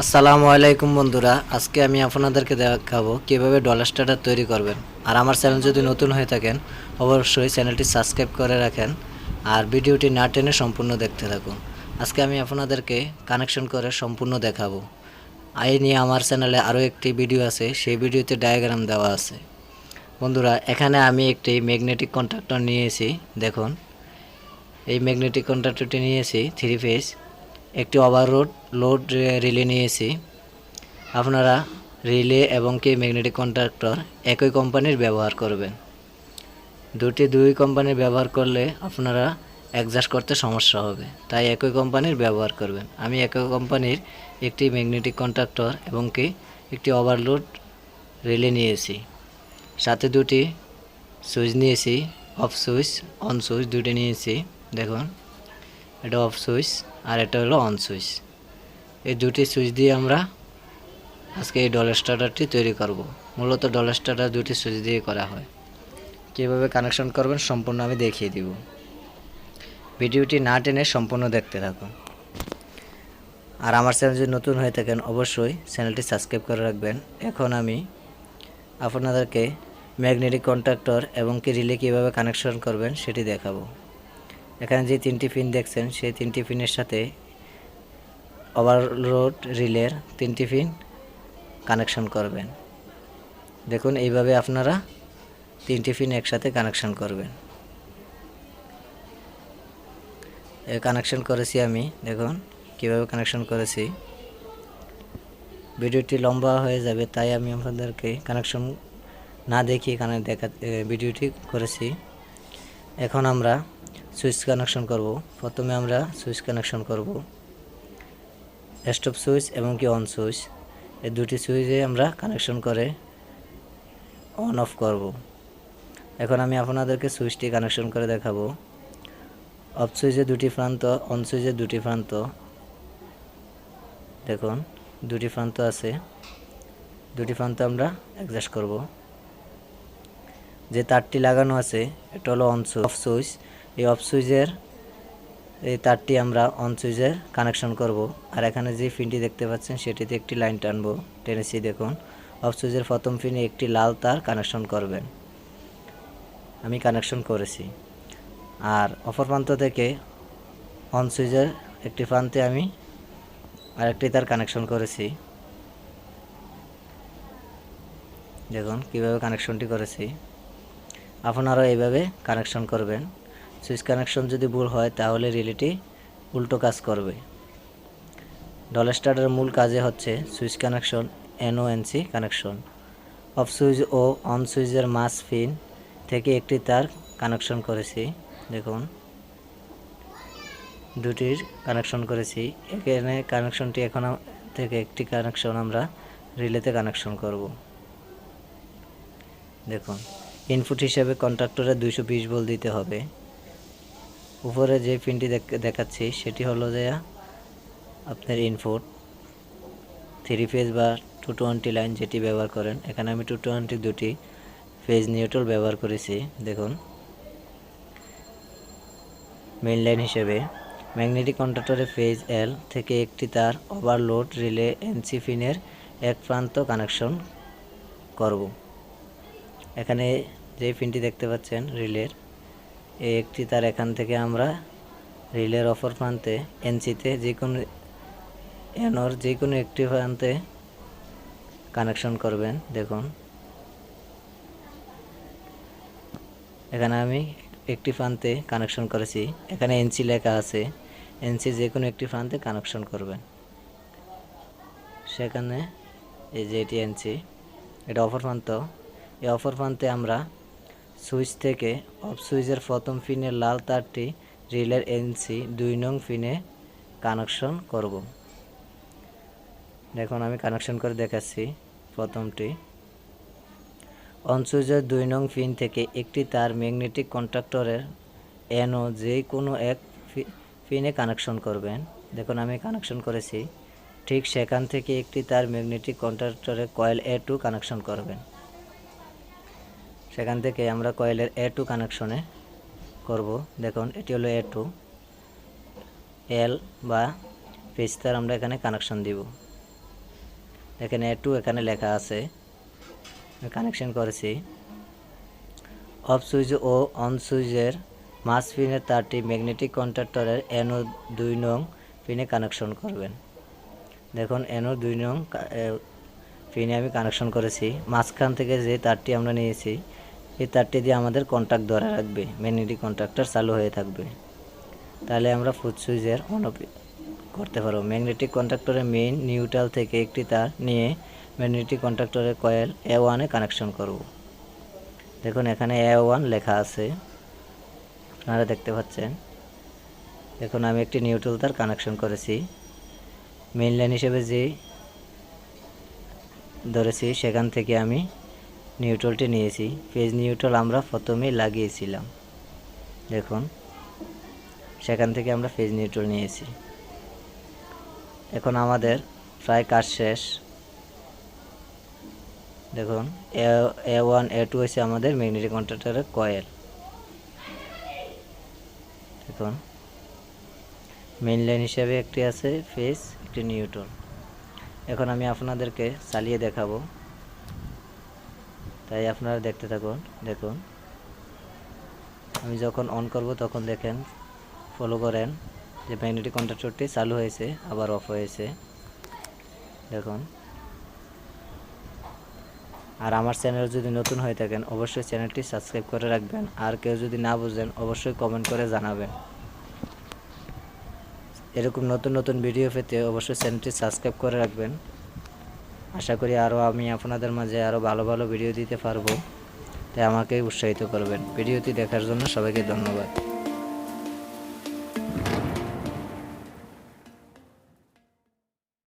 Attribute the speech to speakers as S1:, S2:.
S1: আসসালামু আলাইকুম বন্ধুরা, আজকে আমি আপনাদেরকে দেখাবো কিভাবে ডলার স্টার্টার তৈরি করবেন। আর আমার চ্যানেল যদি নতুন হয়ে থাকেন অবশ্যই চ্যানেলটি সাবস্ক্রাইব করে রাখেন আর ভিডিওটি না টেনে সম্পূর্ণ দেখতে থাকুন। আজকে আমি আপনাদেরকে কানেকশন করে সম্পূর্ণ দেখাবো। এই নিয়ে আমার চ্যানেলে আরও একটি ভিডিও আছে, সেই ভিডিওতে ডায়াগ্রাম দেওয়া আছে। বন্ধুরা, এখানে আমি একটি ম্যাগনেটিক কন্ট্রাক্টর নিয়েছি। দেখুন, এই ম্যাগনেটিক কন্ট্রাক্টরটি নিয়েছি 3 ফেজ, একটি ওভারলোড লোড রিলে নিয়েছি। আপনারা রিলে এবং কি ম্যাগনেটিক কন্ট্রাক্টর একই কোম্পানির ব্যবহার করবেন। দুই কোম্পানির ব্যবহার করলে আপনারা অ্যাডজাস্ট করতে সমস্যা হবে, তাই একই কোম্পানির ব্যবহার করবেন। আমি একই কোম্পানির একটি ম্যাগনেটিক কন্ট্রাক্টর এবং কি একটি ওভারলোড রিলে নিয়েছি। সাথে দুটি সুইচ নিয়েছি, অফ সুইচ অন সুইচ দুটি নিয়েছি। দেখুন, এটা অফ সুইচ আর এটা হলো অন সুইচ। এই দুটি সুইচ দিয়ে আমরা আজকে এই ডলার স্টার্টারটি তৈরি করব। মূলত ডলার স্টার্টার দুটি সুইচ দিয়ে করা হয়। কীভাবে কানেকশন করবেন সম্পূর্ণ আমি দেখিয়ে দিব। ভিডিওটি না টেনে সম্পূর্ণ দেখতে থাকুন। আর আমার চ্যানেল যদি নতুন হয়ে থাকেন অবশ্যই চ্যানেলটি সাবস্ক্রাইব করে রাখবেন। এখন আমি আপনাদেরকে ম্যাগনেটিক কন্ট্রাক্টর এবং কি রিলে কীভাবে কানেকশন করবেন সেটি দেখাবো। এখানে যে 3টি পিন দেখছেন সেই 3টি পিনের সাথে ওভারলোড রিলের 3টি পিন কানেকশন করবেন। দেখুন, এইভাবে আপনারা 3টি পিন একসাথে কানেকশন করবেন। কানেকশন করেছি আমি, দেখুন কিভাবে কানেকশন করেছি। ভিডিওটি লম্বা হয়ে যাবে, তাই আমি আপনাদেরকে কানেকশন না দেখিয়ে ভিডিওটি করেছি। এখন আমরা সুইচ কানেকশন করব। প্রথমে আমরা সুইচ কানেকশন করব, স্টপ সুইচ এবং কি অন সুইচ। এই দুটি সুইচে আমরা কানেকশন করে অন অফ করব। এখন আমি আপনাদেরকে সুইচটি কানেকশন করে দেখাবো। অফ সুইচের দুটি প্রান্ত, অন সুইচের দুটি প্রান্ত। দেখুন, দুটি প্রান্ত আছে, দুটি প্রান্ত আমরা অ্যাডজাস্ট করব। যে তারটি লাগানো আছে এটা হলো অফ সুইচ। এই অফ সুইচের এই তারটি আমরা অন সুইচের কানেকশন করব। আর এখানে যে পিনটি দেখতে পাচ্ছেন সেটিতে একটি লাইন টানবো, টেনেছি। দেখুন, অফ সুইচের প্রথম পিনে একটি লাল তার কানেকশন করবেন। আমি কানেকশন করেছি। আর অপর প্রান্ত থেকে অন সুইচের একটি প্রান্তে আমি আরেকটি তার কানেকশন করেছি। দেখুন কিভাবে কানেকশনটি করেছি। আপনারাও এইভাবে কানেকশন করবেন। সুইচ কানেকশন যদি ভুল হয় তাহলে রিলেটি উল্টো কাজ করবে। ডলার স্টার্টারের মূল কাজে হচ্ছে switch connection, NONC connection. Off switch ও অন সুইচের মাঝ পিন থেকে একটি তার কানেকশন করেছি। দেখুন, দুটির কানেকশন করেছি। এখানে কানেকশনটি এখন থেকে একটি কানেকশন আমরা রিলেতে কানেকশন করব। দেখুন, ইনপুট হিসেবে কন্ট্রাক্টরে 220 ভোল্ট দিতে হবে। উপরে যে পিনটি দেখাচ্ছি সেটি হলো যে আপনার ইনপুট 3 ফেজ বা 220 লাইন যেটি ব্যবহার করেন। এখানে আমি 220 দুটি ফেজ নিউট্রাল ব্যবহার করেছি। দেখুন, মেইন লাইন হিসেবে ম্যাগনেটিক কন্ট্রাক্টরে ফেজ এল থেকে একটি তার ওভারলোড রিলে এনসি পিনের এক প্রান্ত কানেকশন করব। এখানে যে পিনটি দেখতে পাচ্ছেন রিলের, এই একটি তার এখান থেকে আমরা রিলের অপর প্রান্তে এনসিতে যে কোনো একটি প্রান্তে কানেকশন করবেন। দেখুন, এখানে আমি একটি প্রান্তে কানেকশন করেছি। এখানে এনসি লেখা আছে, এনসি যে কোনো একটি প্রান্তে কানেকশন করবেন। সেখানে এই যে এটি এনসি, এটা অপর প্রান্ত। এই অপর প্রান্তে আমরা সুইচ থেকে অফ সুইচের প্রথম পিনের লাল তারটি রিলের এনসি 2 নং পিনে কানেকশন করব। দেখুন, আমি কানেকশন করে দেখাচ্ছি। প্রথমটি অন সুইচের 2 নং পিন থেকে একটি তার ম্যাগনেটিক কন্ট্রাক্টরের এনও যে কোনো এক পিনে কানেকশন করবেন। দেখুন, আমি কানেকশন করেছি। ঠিক সেখান থেকে একটি তার ম্যাগনেটিক কন্ট্রাক্টরে কয়েল A2 কানেকশন করবেন। সেখান থেকে আমরা কয়েলের A2 কানেকশনে করব। দেখুন, এটি হলো A2, এল বা ফেজ তার আমরা এখানে কানেকশন দিব। এখানে A2 এখানে লেখা আছে, কানেকশন করেছি। অফ সুইচ ও অন সুইচের মাঝ পিনের তারটি ম্যাগনেটিক কন্ট্যাক্টরের NO 2 নং পিনে কানেকশন করবেন। দেখুন NO 2 নং পিনে আমি কানেকশন করেছি। মাঝখান থেকে যে তারটি আমরা নিয়েছি এই তারটি দিয়ে আমাদের কন্ট্যাক্ট ধরে রাখবে, ম্যাগনেটিক কন্ট্যাক্টর চালু হয়ে থাকবে। তাহলে আমরা ফুট সুইচের অন অফ করতে পারবো। ম্যাগনেটিক কন্ট্যাক্টরের মেইন নিউট্রাল থেকে একটি তার নিয়ে ম্যাগনেটিক কন্ট্যাক্টরের কয়েল A1 এ কানেকশন করব। দেখুন এখানে A1 লেখা আছে, আপনারা দেখতে পাচ্ছেন। দেখুন আমি একটি নিউট্রাল তার কানেকশন করেছি। মেইন লাইন হিসেবে যে ধরেছি সেখান থেকে আমি নিউট্রালটি নিয়েছি। ফেজ নিউট্রাল আমরা প্রথমেই লাগিয়েছিলাম, দেখুন সেখান থেকে আমরা ফেজ নিউট্রাল নিয়েছি। এখন আমাদের প্রায় কাজ শেষ। দেখুন A1 A2 হচ্ছে আমাদের ম্যাগনেটিক কন্ট্যাক্টরের কয়েল। দেখুন মেইন লাইন হিসেবে একটি আছে ফেজ, একটি নিউট্রাল। এখন আমি আপনাদেরকে চালিয়ে দেখাবো, তাই আপনারা দেখতে থাকুন। দেখুন আমি যখন অন করব তখন দেখেন, ফলো করেন যে ম্যাগনেটিক কন্ট্যাক্টরটি চালু হয়েছে আবার অফ হয়েছে। দেখুন, আর আমার চ্যানেল যদি নতুন হয়ে থাকেন অবশ্যই চ্যানেলটি সাবস্ক্রাইব করে রাখবেন। আর কেউ যদি না বুঝেন অবশ্যই কমেন্ট করে জানাবেন। এরকম নতুন নতুন ভিডিও পেতে অবশ্যই চ্যানেলটি সাবস্ক্রাইব করে রাখবেন। আশা করি আমি আপনাদের মাঝে আরও ভালো ভালো ভিডিও দিতে পারবো, তাই আমাকে উৎসাহিত করবেন। ভিডিওটি দেখার জন্য সবাইকে ধন্যবাদ।